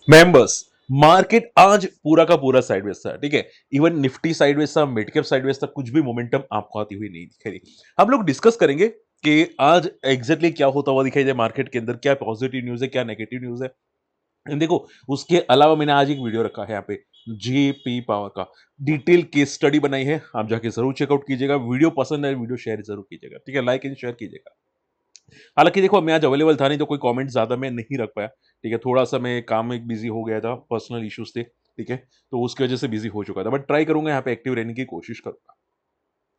Members, market आज पूरा का पूरा साइडवेज था, ठीक है। इवन निफ्टी साइडवेज था, मिड कैप साइडवेज था, कुछ भी मोमेंटम आपको आती हुई नहीं दिखाई दी। हम लोग डिस्कस करेंगे कि आज एग्जैक्टली क्या होता हुआ दिखाई दे मार्केट के अंदर, क्या पॉजिटिव न्यूज है, क्या नेगेटिव न्यूज है। देखो, उसके अलावा मैंने आज एक वीडियो रखा है यहाँ पे, जेपी पावर का डिटेल केस स्टडी बनाई है, आप जाके जरूर चेकआउट कीजिएगा। वीडियो पसंद है, वीडियो शेयर जरूर कीजिएगा, ठीक है, लाइक एंड शेयर कीजिएगा। हालांकि देखो, मैं आज अवेलेबल था नहीं तो कोई कमेंट ज्यादा मैं नहीं रख पाया, ठीक है। थोड़ा सा मैं काम में बिजी हो गया था, पर्सनल इश्यूज थे, ठीक है। तो उसकी वजह से बिजी हो चुका था, बट ट्राई करूंगा यहाँ पे एक्टिव रहने की कोशिश करूंगा।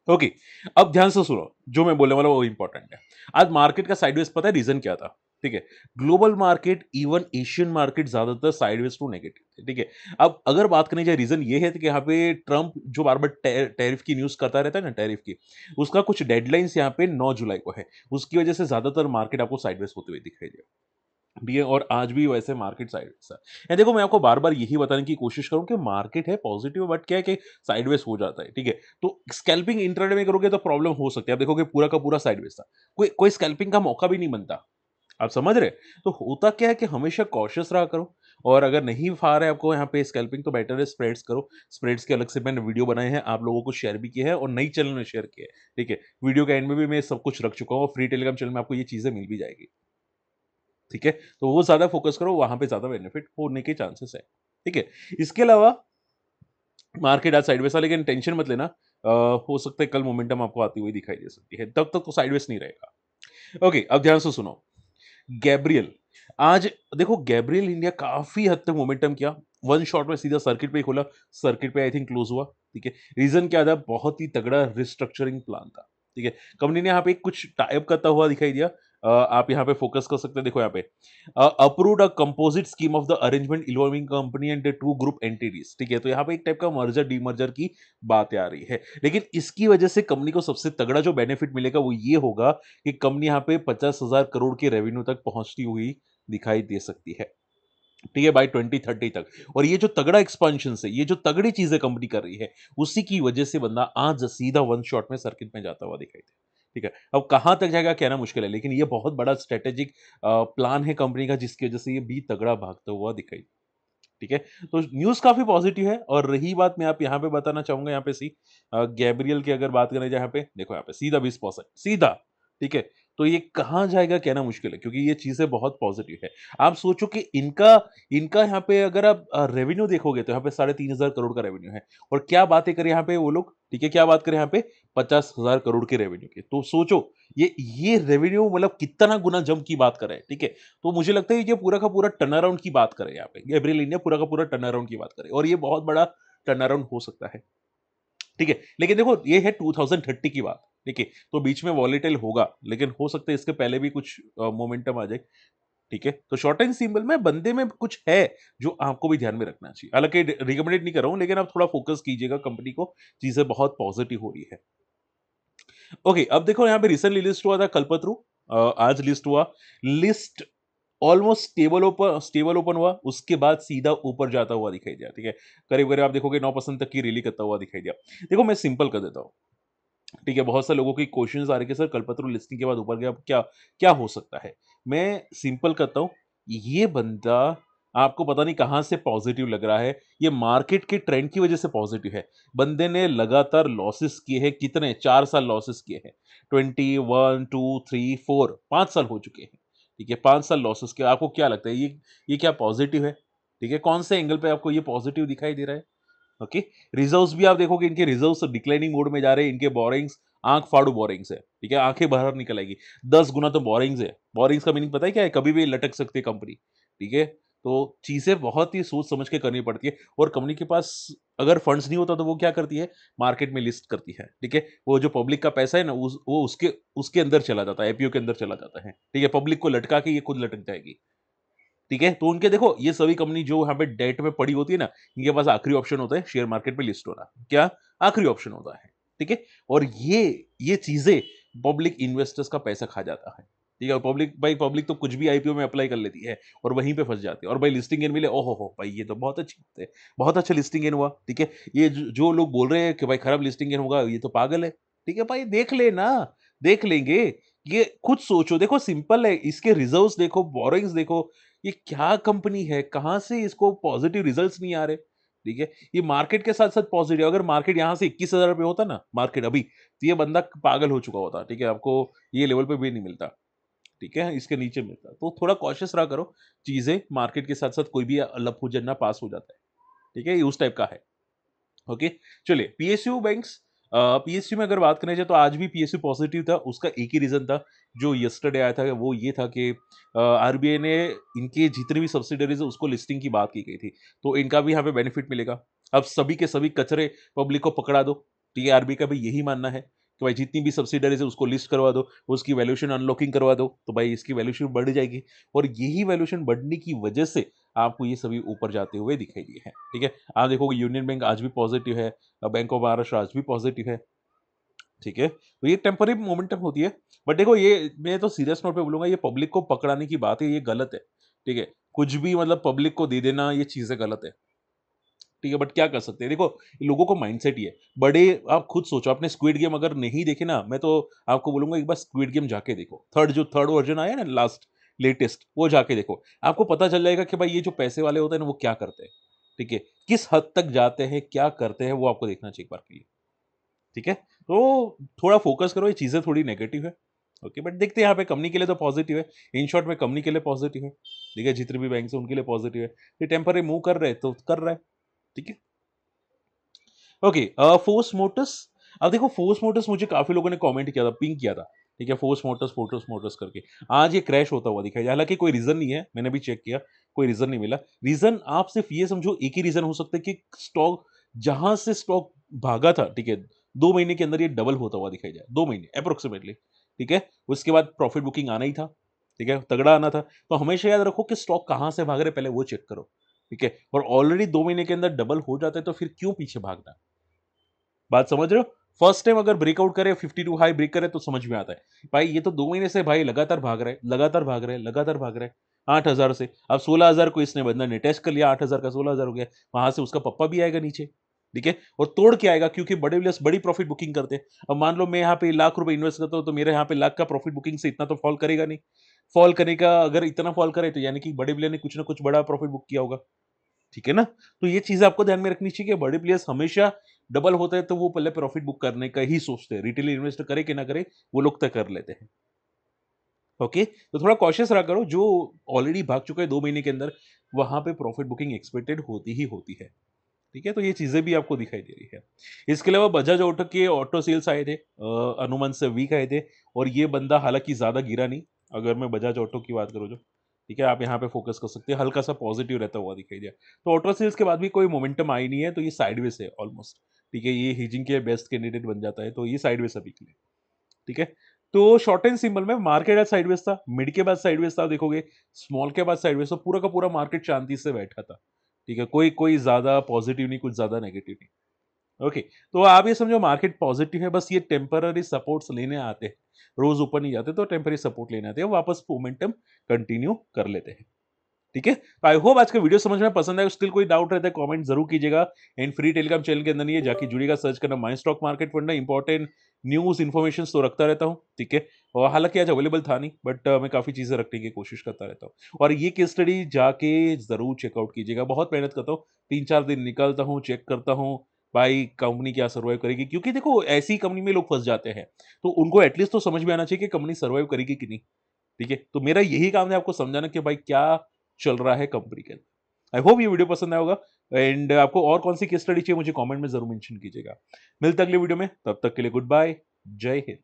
ओके, अब ध्यान से सुनो, जो मैं बोलने वाला हूं वो इंपॉर्टेंट है। आज मार्केट का साइडवेज पता है रीजन क्या था, ठीक है। Global market, even Asian market ज्यादातर साइडवेज टू नेगेटिव थे, ठीक है। अब अगर बात करनी जाए, रीजन ये है कि यहाँ पे ट्रंप जो बार बार टैरिफ की न्यूज करता रहता है ना, टैरिफ की, उसका कुछ डेडलाइंस यहाँ पे 9 जुलाई को है। उसकी वजह से ज्यादातर मार्केट आपको साइडवेज होते हुए दिखाई दे भी है, और आज भी वैसे मार्केट साइडवेज है। ये देखो, मैं आपको बार बार यही बताने की कोशिश करूं कि मार्केट है पॉजिटिव, बट क्या है कि साइडवेज हो जाता है, ठीक है। तो स्कैल्पिंग इंट्राडे में करोगे तो प्रॉब्लम हो सकती है। आप देखोगे पूरा का पूरा साइडवेज था, कोई कोई स्कैल्पिंग का मौका भी नहीं बनता। आप समझ रहे? तो होता क्या है कि हमेशा कॉशियस रहा करो, और अगर नहीं फा रहा है आपको यहाँ पे स्कैल्पिंग, तो बेटर है स्प्रेड्स करो। स्प्रेड्स के अलग से मैंने वीडियो बनाए हैं, आप लोगों को शेयर भी किए हैं, और नई चैनल में शेयर किया है, ठीक है। वीडियो के एंड में भी मैं सब कुछ रख चुका हूँ, और फ्री टेलीग्राम चैनल में आपको ये चीजें मिल भी जाएगी, ठीक है। तो वो ज्यादा फोकस करो, वहां पे ज्यादा बेनिफिट होने के चांसेस है, ठीक है। इसके अलावा मार्केट आज साइडवेज था, लेकिन टेंशन मत लेना। हो सकता है कल मोमेंटम आपको आती हुई दिखाई दे सकती है, तब तक तो साइडवेज नहीं रहेगा। ओके, अब ध्यान से सुनो। गैब्रियल, आज देखो, गैब्रियल इंडिया काफी हद तक मोमेंटम किया, वन शॉट में सीधा सर्किट पे ही खोला, सर्किट पे आई थिंक क्लोज हुआ, ठीक है। रीजन क्या था? बहुत ही तगड़ा रिस्ट्रक्चरिंग प्लान था, ठीक है। कंपनी ने यहाँ पे कुछ टाइप करता हुआ दिखाई दिया। आप यहाँ पे फोकस कर सकते हैं, देखो यहाँ पे, approved a composite scheme of the arrangement involving company and two group entities, ठीक है। तो यहाँ पे एक टाइप का मर्जर डीमर्जर की बातें आ रही है, लेकिन इसकी वजह से कंपनी को सबसे तगड़ा जो बेनिफिट मिलेगा वो ये होगा कि कंपनी यहाँ पे 50,000 करोड़ के रेवेन्यू तक पहुंचती हुई दिखाई दे सकती है, ठीक है, बाय 2030 तक। और ये जो तगड़ा एक्सपांशन है, ये जो तगड़ी चीजें कंपनी कर रही है, उसी की वजह से बंदा आज सीधा वन शॉट में सर्किट में जाता हुआ दिखाई दे, ठीक है। अब कहां तक जाएगा कहना मुश्किल है, लेकिन ये बहुत बड़ा स्ट्रेटेजिक प्लान है कंपनी का, जिसकी वजह से ये भी तगड़ा भागता हुआ दिखाई दे, ठीक है। तो न्यूज़ काफ़ी पॉज़िटिव है, और रही बात, मैं आप यहाँ पे बताना चाहूँगा, यहाँ पे गैब्रियल की अगर बात करें, यहाँ पे देखो, यहाँ पे सीधा 20% सीधा, ठीक है। तो ये कहाँ जाएगा कहना मुश्किल है, क्योंकि ये चीज़ें बहुत पॉज़िटिव है। आप सोचो कि इनका इनका यहाँ पे अगर आप रेवेन्यू देखोगे, तो यहाँ पे 3,500 करोड़ का रेवेन्यू है, और क्या बातें करें यहाँ पे वो लोग, ठीक है, क्या बात करें यहाँ पे 50,000 करोड़ के रेवेन्यू की। तो सोचो, ये रेवेन्यू मतलब कितना गुना जंप की बात कर रहे हैं, ठीक है। तो मुझे लगता है ये पूरा का पूरा टर्न अराउंड की बात करें, यहाँ पे गैब्रियल इंडिया पूरा का पूरा टर्न अराउंड की बात करें, और ये बहुत बड़ा टर्न अराउंड हो सकता है, ठीक है। लेकिन देखो, ये है 2030 की बात, ठीक है। तो बीच में वॉलेटाइल होगा, लेकिन हो सकता है इसके पहले भी कुछ मोमेंटम आ जाए, ठीक है। तो शॉर्ट एंड सिंपल में बंदे में कुछ है जो आपको भी ध्यान में रखना चाहिए। हालांकि रिकमेंडेड नहीं कर रहा हूं, लेकिन आप थोड़ा फोकस कीजिएगा कंपनी को, चीजें बहुत पॉजिटिव हो रही है। ओके, अब देखो, यहाँ पे रिसेंटली लिस्ट हुआ था कल्पत्रु, आज लिस्ट हुआ, लिस्ट ऑलमोस्ट स्टेबल ओपन हुआ, उसके बाद सीधा ऊपर जाता हुआ दिखाई दिया, ठीक है। करीब करीब आप देखोगे 9% तक की रैली करता हुआ दिखाई दिया। देखो, मैं सिंपल कर देता हूँ, ठीक है। बहुत सारे लोगों की क्वेश्चंस आ रहे कि सर, कल्पत्रु लिस्टिंग के बाद ऊपर गया, अब क्या क्या हो सकता है। मैं सिंपल करता हूँ, ये बंदा आपको पता नहीं कहां से पॉजिटिव लग रहा है, ये मार्केट के ट्रेंड की वजह से पॉजिटिव है। बंदे ने लगातार लॉसेस किए हैं, कितने 4 साल लॉसेस किए हैं, 21, 2, 3, 4, 5 साल हो चुके हैं, ठीक है। 5 साल लॉसेस के, आपको क्या लगता है ये क्या पॉजिटिव है, ठीक है। कौन से एंगल पे आपको ये पॉजिटिव दिखाई दे रहा है? ओके, रिजर्व्स भी आप देखोगे, इनके रिजर्व्स डिक्लाइनिंग मोड में जा रहे हैं, इनके बोरिंग्स आंख फाड़ू बोरिंग्स है, ठीक है, आंखें बाहर निकल आएगी। 10 गुना तो बोरिंग्स है। बोरिंग्स का मीनिंग पता है क्या है? कभी भी लटक सकती है कंपनी, ठीक है। तो चीजें बहुत ही सोच समझ के करनी पड़ती है, और कंपनी के पास अगर फंड्स नहीं होता तो वो क्या करती है? मार्केट में लिस्ट करती है, ठीक है। वो जो पब्लिक का पैसा है ना, वो उसके उसके अंदर चला जाता है, आईपीओ के अंदर चला जाता है, ठीक है। पब्लिक को लटका के ये खुद लटक जाएगी, ठीक है। तो उनके देखो, ये सभी कंपनी जो यहाँ पे डेट में पड़ी होती है ना, इनके पास आखिरी ऑप्शन होता है शेयर मार्केट में लिस्ट होना, क्या आखिरी ऑप्शन होता है, ठीक है। और ये चीजें पब्लिक इन्वेस्टर्स का पैसा खा जाता है, ठीक है। और पब्लिक तो कुछ भी आईपीओ में अप्लाई कर लेती है, और वहीं पे फंस जाती है, और भाई लिस्टिंग गेन मिले, ओहो हो भाई, ये तो बहुत अच्छी बात है, बहुत अच्छा लिस्टिंग गेन हुआ, ठीक है। ये जो लोग बोल रहे हैं कि भाई खराब लिस्टिंग गेन होगा, ये तो पागल है, ठीक है भाई, देख लेना, देख लेंगे। ये खुद सोचो, देखो सिंपल है, इसके रिजर्व्स देखो, बोरोइंग्स देखो, ये क्या कंपनी है? कहाँ से इसको पॉजिटिव रिजल्ट्स नहीं आ रहे? ठीक है? ये मार्केट के साथ-साथ पॉजिटिव, अगर मार्केट यहाँ से ₹21,000 होता ना, मार्केट अभी, तो ये बंदा पागल हो चुका होता, ठीक है? आपको ये लेवल पे भी नहीं मिलता, ठीक है? इसके नीचे मिलता। तो थोड़ा कॉशियस रहा करो, चीज़ें मार्केट के साथ-साथ कोई भी लफ़-उ-जन्ना पास हो जाता है, ठीक है? ये उस टाइप का है। ओके, चलिए पीएसयू बैंक्स, पीएसयू में अगर बात करें जाए तो आज भी पीएसयू पॉजिटिव था, उसका एक ही रीज़न था जो यस्टरडे आया था, वो ये था कि आरबीआई ने इनके जितने भी सब्सिडरीज़ है उसको लिस्टिंग की बात की गई थी, तो इनका भी यहाँ पे बेनिफिट मिलेगा। अब सभी के सभी कचरे पब्लिक को पकड़ा दो, ठीक है? आरबीआई का भी यही मानना है कि भाई जितनी भी सब्सिडरीज़ है उसको लिस्ट करवा दो, उसकी वैल्यूएशन अनलॉकिंग करवा दो, तो भाई इसकी वैल्यूएशन बढ़ जाएगी और यही वैल्यूएशन बढ़ने की वजह से आपको ये सभी ऊपर जाते हुए दिखाई दिए हैं, ठीक है? आप देखोगे यूनियन बैंक आज भी पॉजिटिव है, बैंक ऑफ महाराष्ट्र आज भी पॉजिटिव है, ठीक है? तो ये टेम्परेरी मोमेंटम होती है, बट देखो ये मैं तो सीरियस नोट पे बोलूँगा, ये पब्लिक को पकड़ाने की बात है, ये गलत है, ठीक है? कुछ भी मतलब पब्लिक को दे देना, ये चीज़ें गलत है, ठीक है? बट क्या कर सकते हैं? देखो, लोगों को माइंडसेट ही है। बड़े आप खुद सोचो, आपने स्क्विड गेम अगर नहीं देखे ना, मैं तो आपको बोलूँगा एक बार स्क्विड गेम जाके देखो। थर्ड वर्ज़न आया ना लास्ट लेटेस्ट, वो जाके देखो। आपको पता चल जाएगा कि भाई ये जो पैसे वाले होते हैं ना, वो क्या करते हैं, ठीक है? किस हद तक जाते हैं, क्या करते हैं, वो आपको देखना चाहिए एक बार के लिए, ठीक है? तो थोड़ा फ़ोकस करो, ये चीज़ें थोड़ी नेगेटिव है, ओके? बट देखते हैं यहाँ पे कंपनी के लिए तो पॉज़िटिव है। इन शॉर्ट में कंपनी के लिए पॉज़िटिव है, ठीक है? जितने भी बैंक्स हैं उनके लिए पॉज़िटिव है। ये टेम्परेरी मूव कर रहे हैं, तो कर रहा है, ठीक है? ओके, फोर्स मोटर्स, अब देखो फोर्स मोटर्स मुझे काफ़ी लोगों ने कमेंट किया था, पिंग किया था, ठीक है? फोर्स मोटर्स करके। आज ये क्रैश होता हुआ दिखाई दिया, हालाँकि कोई रीज़न नहीं है, मैंने भी चेक किया, कोई रीज़न नहीं मिला। रीज़न आप सिर्फ़ ये समझो, एक ही रीज़न हो सकता है कि स्टॉक जहाँ से स्टॉक भागा था, ठीक है? 2 महीने के अंदर ये डबल होता हुआ दिखाई दिया, 2 महीने एप्रोक्सिमेटली, ठीक है? उसके बाद प्रॉफिट बुकिंग आना ही था, ठीक है? तगड़ा आना था। तो हमेशा याद रखो कि स्टॉक कहाँ से भाग रहे हैं, पहले वो चेक करो, ठीक है? और ऑलरेडी 2 महीने के अंदर डबल हो जाता है, तो फिर क्यों पीछे भागना? बात समझ रहे हो? फर्स्ट टाइम अगर ब्रेकआउट करे, 52 हाई ब्रेक करे तो समझ में आता है। भाई ये तो 2 महीने से भाई लगातार भाग रहा है, लगातार भाग रहा है, लगातार भाग रहा है। 8,000 से अब 16,000 को इसने बंदा ने टेस्ट कर लिया, 8,000 का 16,000 हो गया। वहाँ से उसका पप्पा भी आएगा नीचे, ठीक है? और तोड़ के आएगा, क्योंकि बड़े प्लेयर्स बड़ी प्रॉफिट बुकिंग करते हैं। अब मान लो मैं यहाँ पे ₹1,00,000 इन्वेस्ट करता हूँ, तो मेरे यहाँ पे लाख का प्रॉफिट बुकिंग से इतना तो फॉल करेगा नहीं। फॉल करेगा, अगर इतना फॉल करे तो यानी कि बड़े प्लेयर ने कुछ ना कुछ बड़ा प्रॉफिट बुक किया होगा। ठीक है ना? तो ये चीज़ आपको ध्यान में रखनी चाहिए कि बड़े प्लेयर्स हमेशा डबल होता है तो वो पहले प्रॉफिट बुक करने का ही सोचते हैं। रिटेल इन्वेस्टर करे कि ना करे, वो लोग तय कर लेते हैं। ओके? तो थोड़ा कॉशियस रहा करो, जो ऑलरेडी भाग चुका है 2 महीने के अंदर, वहाँ पे प्रॉफिट बुकिंग एक्सपेक्टेड होती ही होती है। ठीक है? तो ये चीज़ें भी आपको दिखाई दे रही है। इसके अलावा बजाज ऑटो के ऑटो सेल्स आए थे, अनुमान से वीक आए थे और ये बंदा हालाँकि ज़्यादा गिरा नहीं, अगर मैं बजाज ऑटो की बात करूँ तो। ठीक है? आप यहाँ पे फ़ोकस कर सकते हैं, हल्का-सा पॉज़िटिव रहता हुआ दिखाई दिया। तो ऑटो सेल्स के बाद भी कोई मोमेंटम आई नहीं है, तो ये साइडवेज़ है ऑलमोस्ट। ठीक है? ये हेजिंग के बेस्ट कैंडिडेट बन जाता है, तो ये साइडवेज़ अभी के लिए। ठीक है? तो शॉर्ट एंड सिंपल में मार्केट आज साइडवेज़ था, मिड के बाद साइडवेज़ था, देखोगे स्मॉल के बाद साइडवेज़, तो पूरा का पूरा मार्केट शांति से बैठा था। ठीक है? कोई कोई ज़्यादा पॉज़िटिव नहीं, कुछ ज़्यादा नेगेटिव नहीं। ओके, तो आप ये समझो मार्केट पॉज़िटिव है, बस ये टेम्पररी सपोर्ट्स लेने आते हैं। रोज़ ऊपर नहीं जाते, तो टेम्पररी सपोर्ट लेने आते हैं, वापस मोमेंटम कंटिन्यू कर लेते हैं। ठीक है? तो आई होप आज का वीडियो समझ में पसंद आया। स्टिल कोई डाउट रहता है, कमेंट ज़रूर कीजिएगा। एंड फ्री टेलीग्राम चैनल के अंदर नहीं है, जाके जुड़िएगा, सर्च करना माय स्टॉक मार्केट फंड है। इंपॉर्टेंट न्यूज़, इन्फॉर्मेशंस तो रखता रहता हूँ, ठीक है? और हालाँकि आज अवेलेबल था नहीं, बट मैं काफ़ी चीज़ें रखने की कोशिश करता रहता हूँ। और ये केस स्टडी जाके ज़रूर चेकआउट कीजिएगा। बहुत मेहनत करता हूँ, 3-4 दिन निकालता हूँ, चेक करता हूँ, भाई कंपनी क्या सर्वाइव करेगी? क्योंकि देखो ऐसी कंपनी में लोग फँस जाते हैं, तो उनको एटलीस्ट तो समझ में आना चाहिए कि कंपनी सर्वाइव करेगी कि नहीं। ठीक है? तो मेरा यही काम है आपको समझाना कि भाई क्या चल रहा है कंपनी के अंदर। आई होप ये वीडियो पसंद आया होगा एंड आपको और कौन सी केस स्टडी चाहिए मुझे कमेंट में ज़रूर मेंशन कीजिएगा। मिलते हैं अगले वीडियो में, तब तक के लिए गुड बाय, जय हिंद।